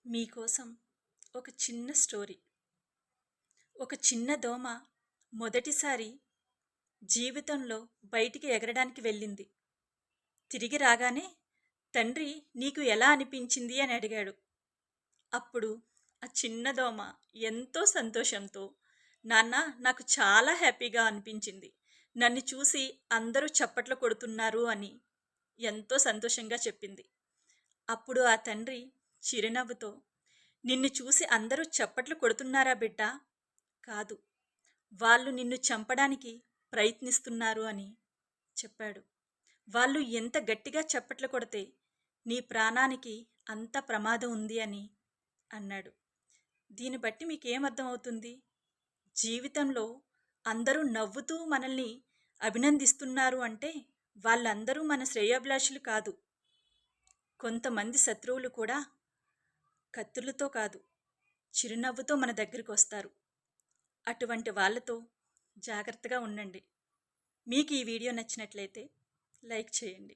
మీకోసం ఒక చిన్న స్టోరీ. ఒక చిన్న దోమ మొదటిసారి జీవితంలో బయటికి ఎగరడానికి వెళ్ళింది. తిరిగి రాగానే తండ్రి నీకు ఎలా అనిపించింది అని అడిగాడు. అప్పుడు ఆ చిన్న దోమ ఎంతో సంతోషంతో, నాన్న నాకు చాలా హ్యాపీగా అనిపించింది. నన్ను చూసి అందరూ చప్పట్లు కొడుతున్నారు అని ఎంతో సంతోషంగా చెప్పింది. అప్పుడు ఆ తండ్రి చిరునవ్వుతో, నిన్ను చూసి అందరూ చప్పట్లు కొడుతున్నారా బిడ్డా? కాదు. వాళ్ళు నిన్ను చంపడానికి ప్రయత్నిస్తున్నారు అని చెప్పాడు. వాళ్ళు ఎంత గట్టిగా చప్పట్లు కొడితే నీ ప్రాణానికి అంత ప్రమాదం ఉంది అని అన్నాడు. దీన్ని బట్టి మీకేమర్థమవుతుంది? జీవితంలో అందరూ నవ్వుతూ మనల్ని అభినందిస్తున్నారు అంటే వాళ్ళందరూ మన శ్రేయోభిలాషులు కాదు. కొంతమంది శత్రువులు కూడా కత్తులతో కాదు, చిరునవ్వుతో మన దగ్గరికి వస్తారు. అటువంటి వాళ్ళతో జాగ్రత్తగా ఉండండి. మీకు ఈ వీడియో నచ్చినట్లయితే లైక్ చేయండి.